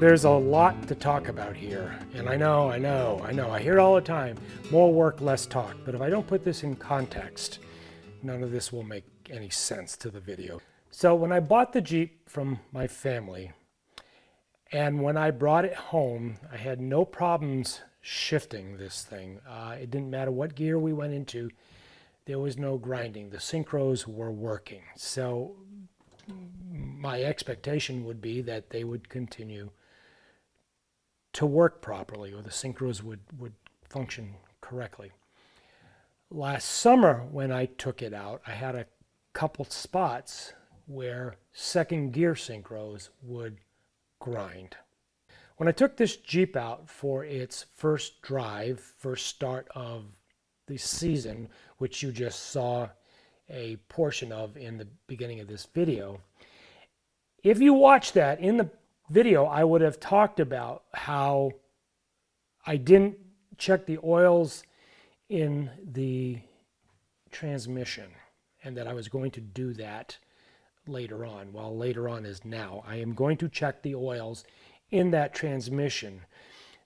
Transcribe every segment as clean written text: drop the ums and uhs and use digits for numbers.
there's a lot to talk about here, and I know, I hear it all the time, more work, less talk, but if I don't put this in context, none of this will make any sense to the video. So when I bought the Jeep from my family, and when I brought it home, I had no problems shifting this thing. It didn't matter what gear we went into, there was no grinding. The synchros were working. So my expectation would be that they would continue to work properly, or the synchros would function correctly. Last summer when I took it out, I had a couple spots where second gear synchros would grind. When I took this Jeep out for its first drive, first start of the season, which you just saw a portion of in the beginning of this video, if you watch that in the video, I would have talked about how I didn't check the oils in the transmission and that I was going to do that later on. Well, later on is now. I am going to check the oils in that transmission.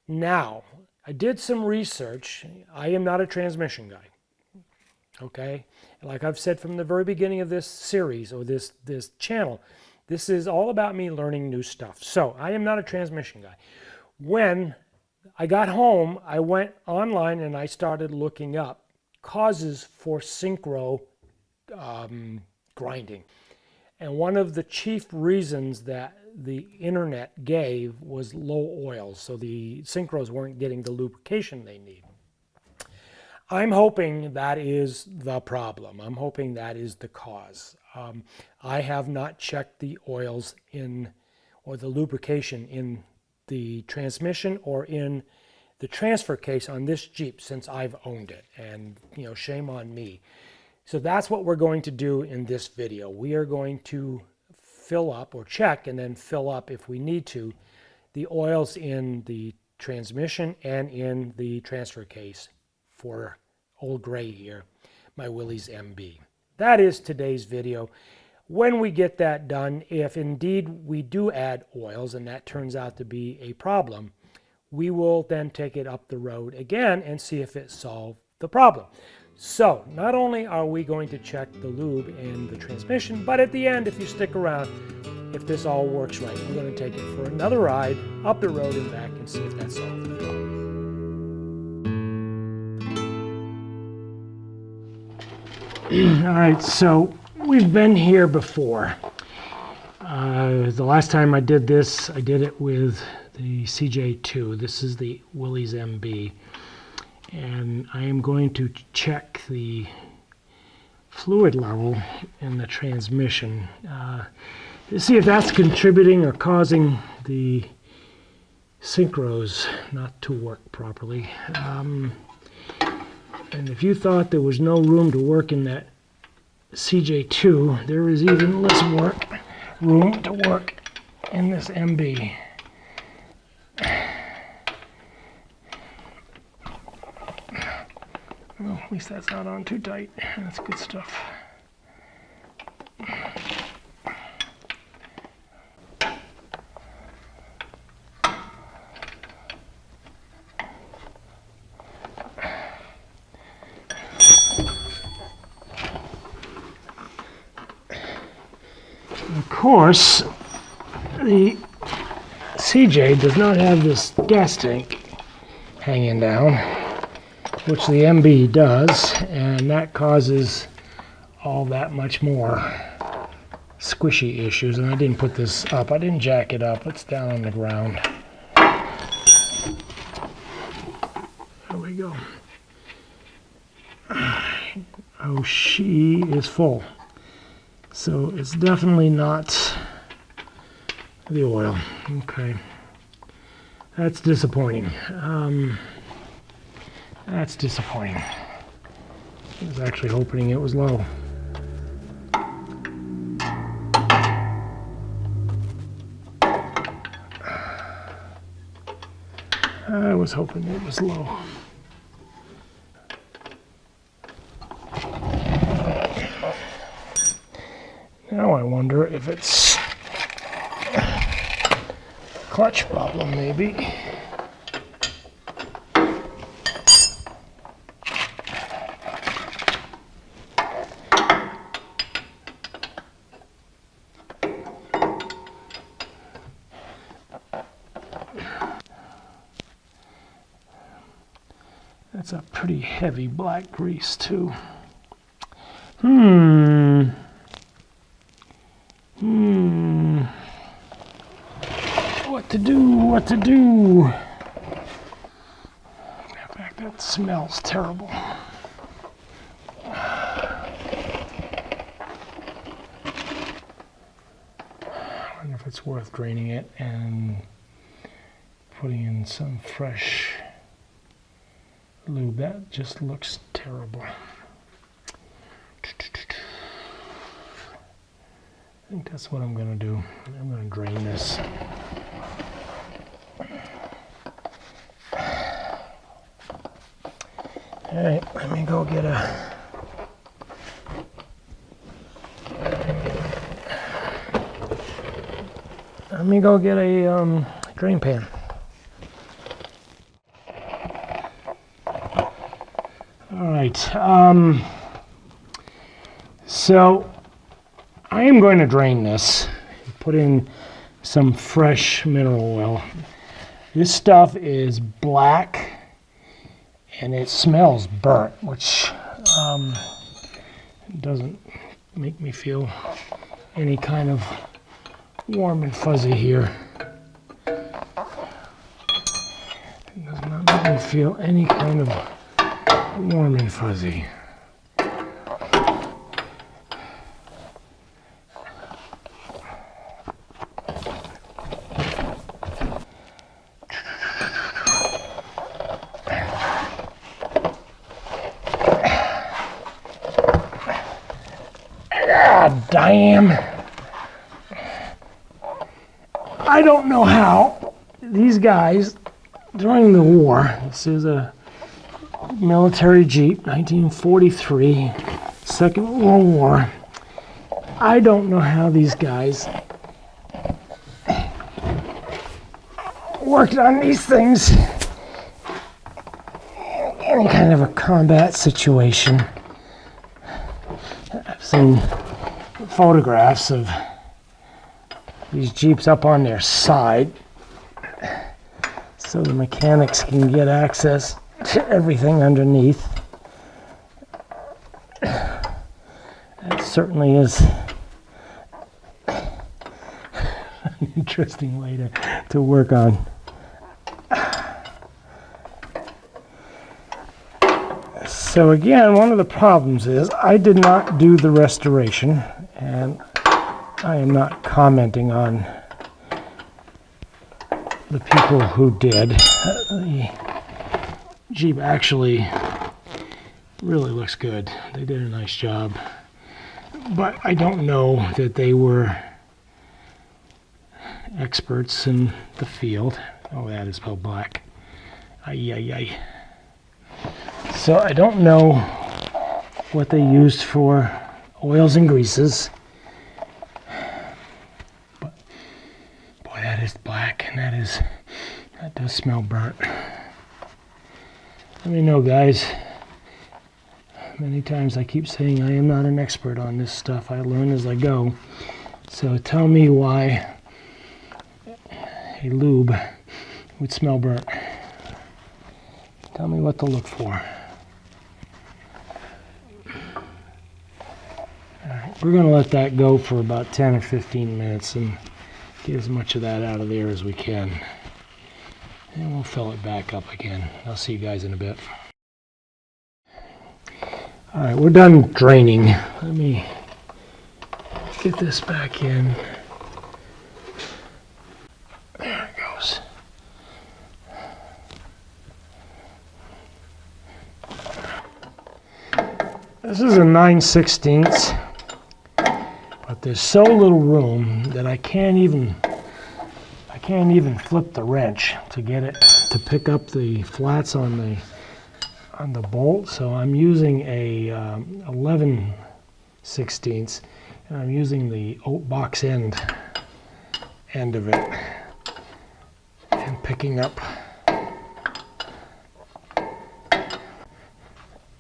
Now, I did some research. I am not a transmission guy. Okay? Like I've said from the very beginning of this series or this channel, this is all about me learning new stuff. So I am not a transmission guy. When I got home, I went online and I started looking up causes for synchro grinding. And one of the chief reasons that the internet gave was low oils. So the synchros weren't getting the lubrication they need. I'm hoping that is the problem. I'm hoping that is the cause. I have not checked the oils in, or the lubrication in the transmission or in the transfer case on this Jeep since I've owned it. And, you know, shame on me. So that's what we're going to do in this video. We are going to fill up, or check and then fill up if we need to, the oils in the transmission and in the transfer case for old gray here, my Willys MB. That is today's video. When we get that done, if indeed we do add oils and that turns out to be a problem, we will then take it up the road again and see if it solved the problem. So not only are we going to check the lube in the transmission, but at the end, if you stick around, if this all works right, we're going to take it for another ride up the road and back and see if that solved the problem. All right, so we've been here before. The last time I did this, I did it with the CJ2. This is the Willys MB. And I am going to check the fluid level in the transmission to see if that's contributing or causing the synchros not to work properly. And if you thought there was no room to work in that CJ2, there is even less room to work in this MB. Well, at least that's not on too tight. That's good stuff. Of course, the CJ does not have this gas tank hanging down, which the MB does, and that causes all that much more squishy issues. And I didn't put this up. I didn't jack it up. It's down on the ground. There we go. Oh, she is full. So it's definitely not the oil. Okay. That's disappointing. That's disappointing. I was actually hoping it was low. I was hoping it was low. Now I wonder if it's clutch problem maybe. That's a pretty heavy black grease too. What to do? In fact, that smells terrible. I wonder if it's worth draining it and putting in some fresh lube. That just looks terrible. I think that's what I'm going to do. I'm going to drain this. All right, let me go get a drain pan. All right, so I am going to drain this, put in some fresh mineral oil. This stuff is black and it smells burnt, which doesn't make me feel any kind of warm and fuzzy here. It does not make me feel any kind of warm and fuzzy. God damn. I don't know how these guys during the war, this is a military Jeep, 1943, Second World War. I don't know how these guys worked on these things in any kind of a combat situation. I've seen photographs of these Jeeps up on their side so the mechanics can get access to everything underneath. That certainly is an interesting way to work on. So again, one of the problems is I did not do the restoration, and I am not commenting on the people who did. The Jeep actually really looks good. They did a nice job. But I don't know that they were experts in the field. Oh, that is spelled black. Ay, ay, ay. So I don't know what they used for oils and greases. But boy, that is black, and that does smell burnt. Let me know, guys. Many times I keep saying I am not an expert on this stuff. I learn as I go. So tell me why a lube would smell burnt. Tell me what to look for. Alright, we're going to let that go for about 10 or 15 minutes and get as much of that out of there as we can. And we'll fill it back up again. I'll see you guys in a bit. Alright, we're done draining. Let me get this back in. There it goes. This is a 9/16, but there's so little room that I can't even flip the wrench to get it to pick up the flats on the bolt. So I'm using a 11/16, and I'm using the box end of it. locking up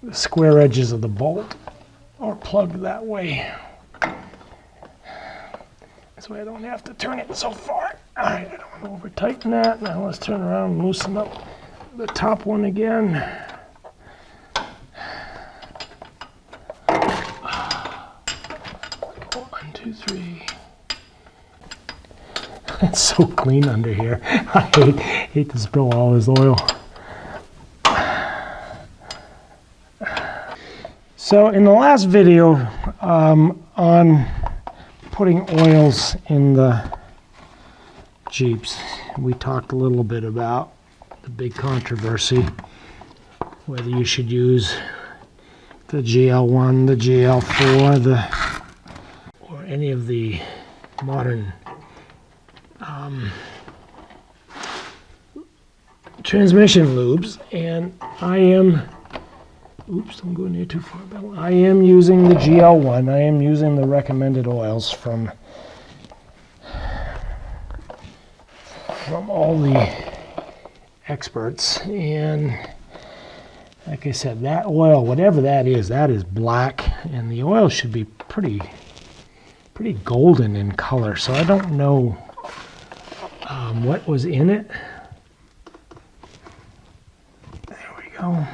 the square edges of the bolt are plugged that way. This way I don't have to turn it so far. All right, I don't want to over tighten that. Now let's turn around and loosen up the top one again. 1, 2, 3. It's so clean under here. I hate to spill all this oil. So in the last video on putting oils in the Jeeps, we talked a little bit about the big controversy, whether you should use the GL1, the GL4, or any of the modern transmission lubes. And I am, oops, I'm going here too far. I am using the GL1. I am using the recommended oils from all the experts. And like I said, that oil, whatever that is black, and the oil should be pretty golden in color. So I don't know what was in it. There we go.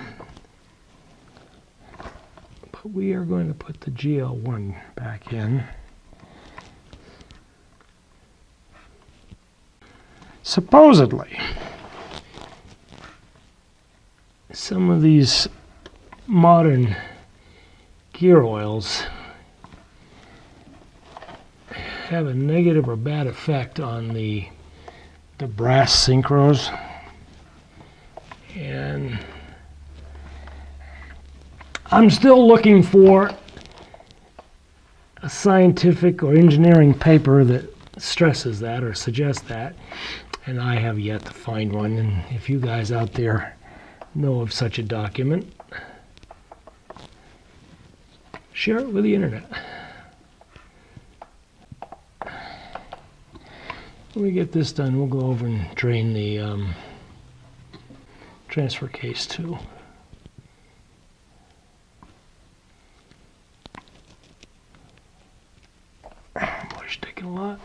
But we are going to put the GL1 back in. Supposedly, some of these modern gear oils have a negative or bad effect on the brass synchros, and I'm still looking for a scientific or engineering paper that stresses that or suggests that, and I have yet to find one. And if you guys out there know of such a document, share it with the internet. When we get this done, we'll go over and drain the transfer case too. Boy, sticking a lot.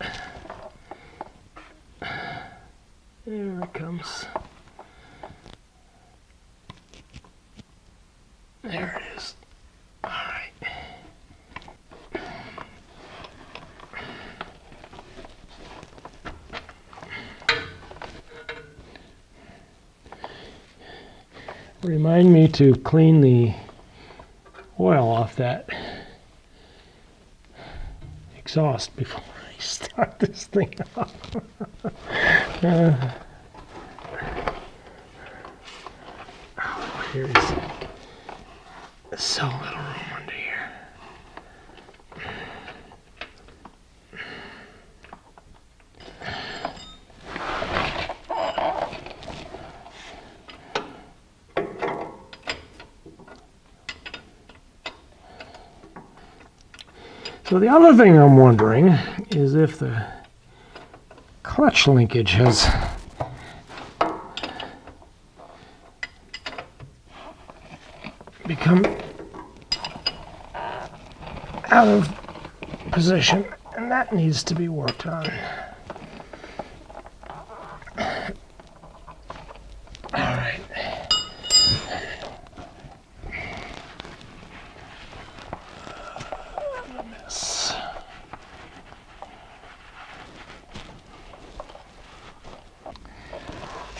There it comes. There it is. All right. Remind me to clean the oil off that exhaust before I start this thing up. Here's so little room under here. So the other thing I'm wondering is if the clutch linkage has become out of position, and that needs to be worked on. All right. A mess.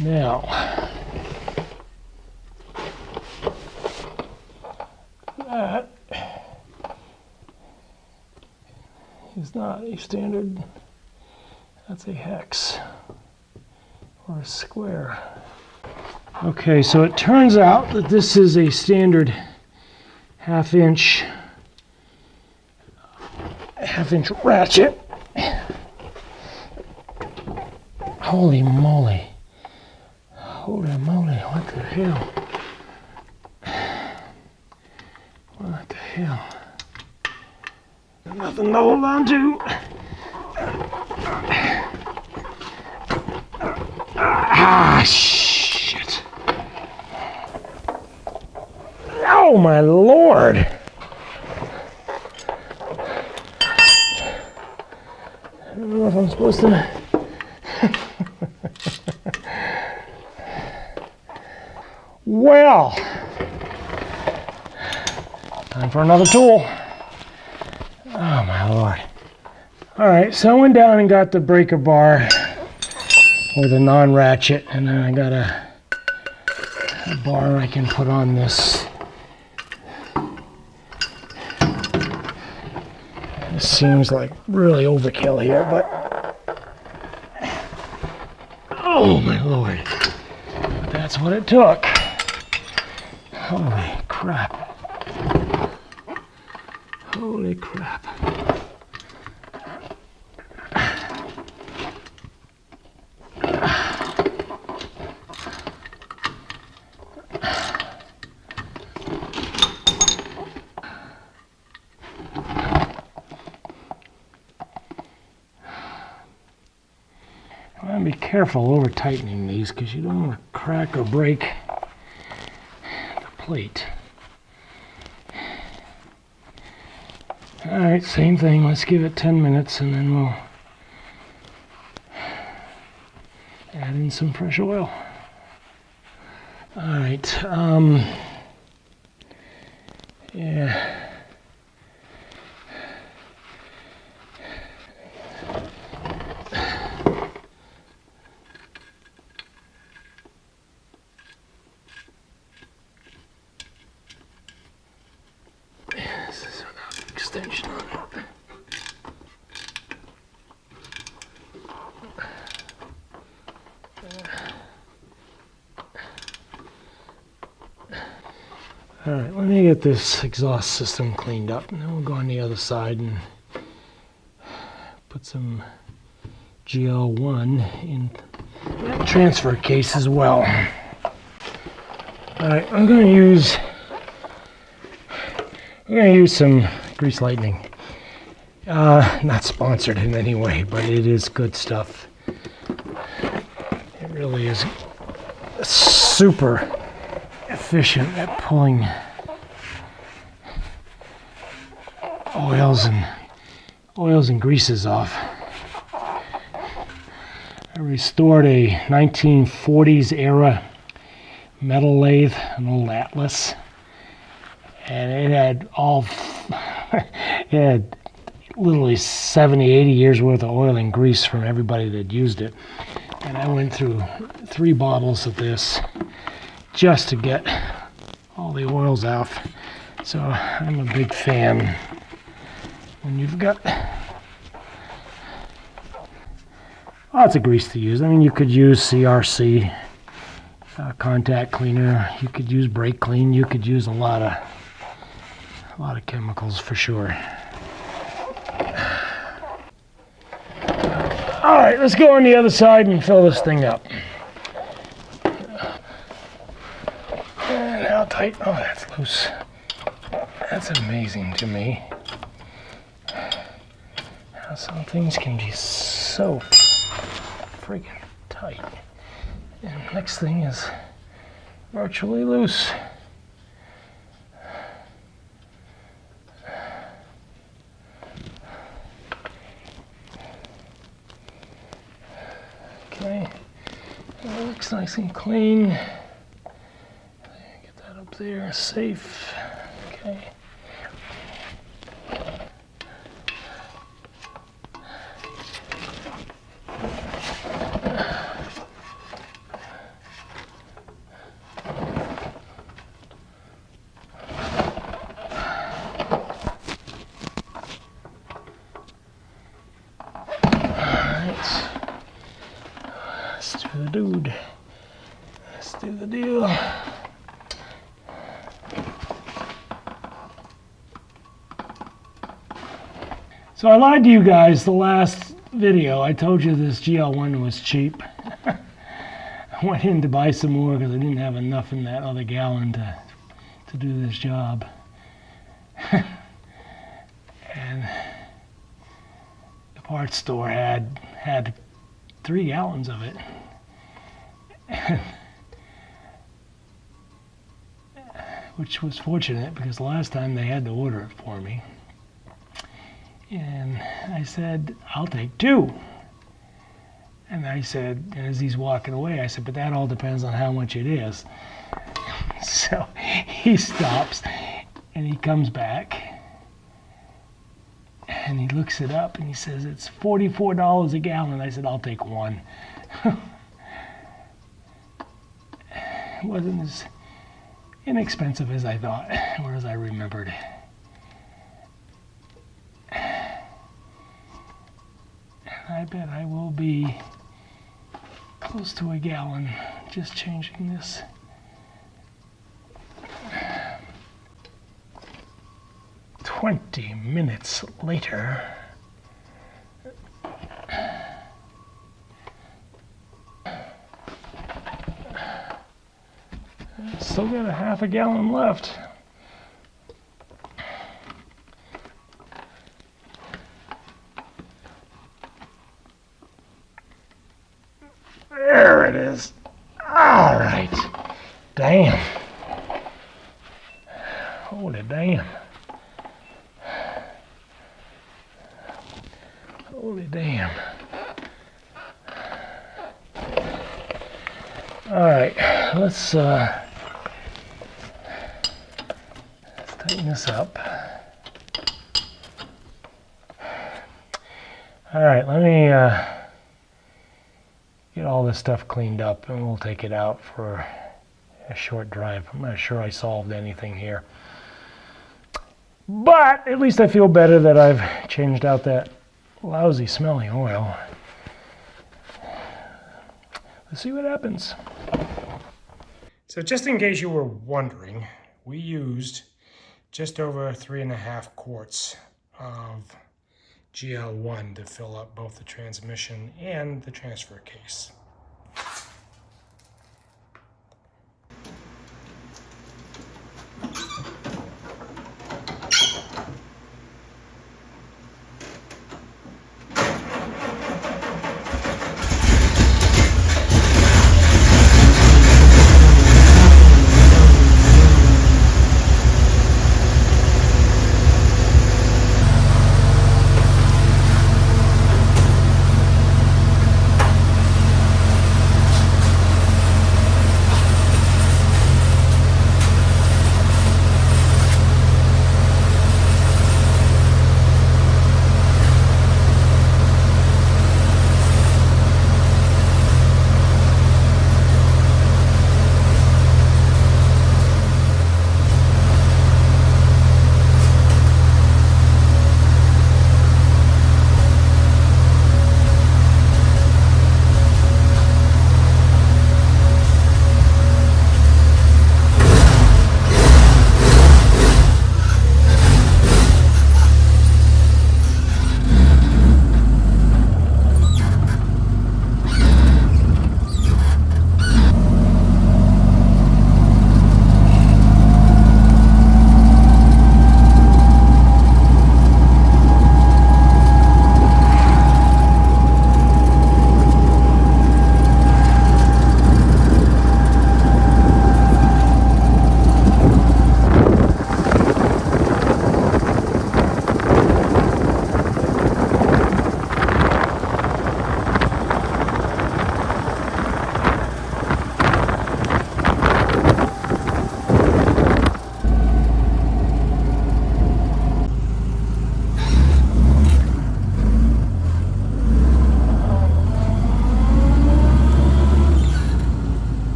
Now, that is not a standard, that's a hex or a square. Okay, so it turns out that this is a standard half-inch ratchet. Holy moly. Holy moly, what the hell? What the hell? Got nothing to hold on to. Ah, shit. Oh, my Lord. I don't know if I'm supposed to... Well, time for another tool. Oh, my Lord. All right, so I went down and got the breaker bar with a non-ratchet, and then I got a bar I can put on this. This seems like really overkill here, but oh my Lord, that's what it took. Holy crap. Holy crap. Be careful over tightening these because you don't want to crack or break the plate. Alright, same thing. Let's give it 10 minutes and then we'll add in some fresh oil. Alright, yeah. Extension on it. All right, let me get this exhaust system cleaned up, and then we'll go on the other side and put some GL1 in that transfer case as well. All right, I'm going to use some Grease Lightning. Not sponsored in any way, but it is good stuff. It really is super efficient at pulling oils and greases off. I restored a 1940s era metal lathe, an old Atlas, and it had it had literally 70, 80 years worth of oil and grease from everybody that used it. And I went through 3 bottles of this just to get all the oils off. So I'm a big fan. When you've got lots of grease to use. I mean, you could use CRC, contact cleaner. You could use brake clean. You could use a lot of chemicals for sure. All right, let's go on the other side and fill this thing up. And how tight? Oh, that's loose. That's amazing to me. How some things can be so freaking tight. And next thing is virtually loose. Okay, it looks nice and clean. Get that up there, safe. Okay. Dude, let's do the deal. So I lied to you guys the last video. I told you this GL1 was cheap. I went in to buy some more because I didn't have enough in that other gallon to do this job. And the parts store had 3 gallons of it. which was fortunate because last time they had to order it for me. And I said, I'll take 2. And I said, as he's walking away, I said, but that all depends on how much it is. So he stops and he comes back and he looks it up and he says, it's $44 a gallon. I said, I'll take 1. It wasn't as inexpensive as I thought, or as I remembered. And I bet I will be close to a gallon just changing this. "20 minutes later, still got a half a gallon left. There it is. All right. Damn. Holy damn. Holy damn. All right. Let's tighten this up. All right. Let me get all this stuff cleaned up and we'll take it out for a short drive. I'm not sure I solved anything here, but at least I feel better that I've changed out that lousy smelling oil. Let's see what happens. So just in case you were wondering, we used just over 3.5 quarts of GL1 to fill up both the transmission and the transfer case.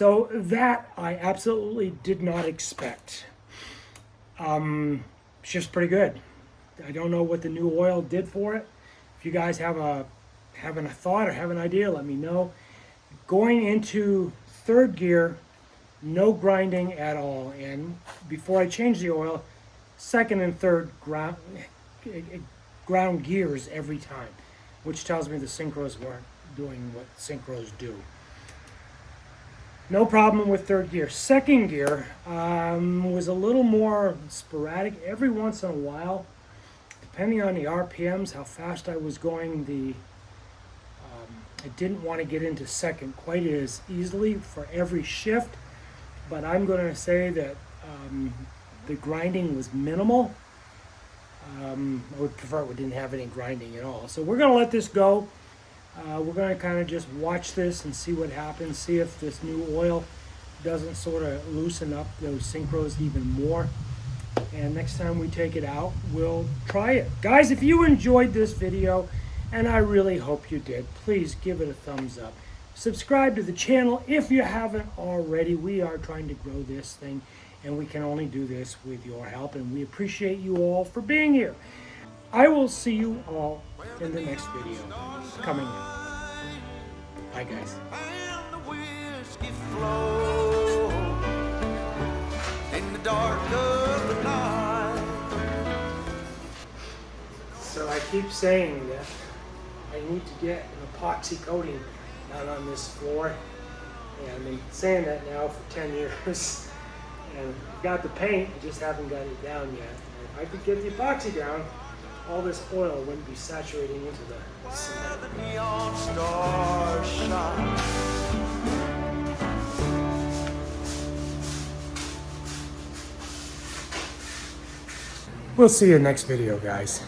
So that I absolutely did not expect. It's just pretty good. I don't know what the new oil did for it. If you guys have a thought or have an idea, let me know. Going into third gear, no grinding at all. And before I change the oil, second and third ground gears every time, which tells me the synchros weren't doing what synchros do. No problem with third gear. Second gear was a little more sporadic. Every once in a while, depending on the RPMs, how fast I was going, I didn't want to get into second quite as easily for every shift, but I'm going to say that the grinding was minimal. I would prefer it didn't have any grinding at all. So we're going to let this go. We're going to kind of just watch this and see what happens, see if this new oil doesn't sort of loosen up those synchros even more. And next time we take it out, we'll try it. Guys, if you enjoyed this video, and I really hope you did, please give it a thumbs up. Subscribe to the channel if you haven't already. We are trying to grow this thing, and we can only do this with your help, and we appreciate you all for being here. I will see you all in the next video coming up. Bye, guys. So I keep saying that I need to get an epoxy coating down on this floor, and I've been saying that now for 10 years. And I've got the paint, I just haven't got it down yet. And if I could get the epoxy down, all this oil wouldn't be saturating into the cement. We'll see you next video, guys.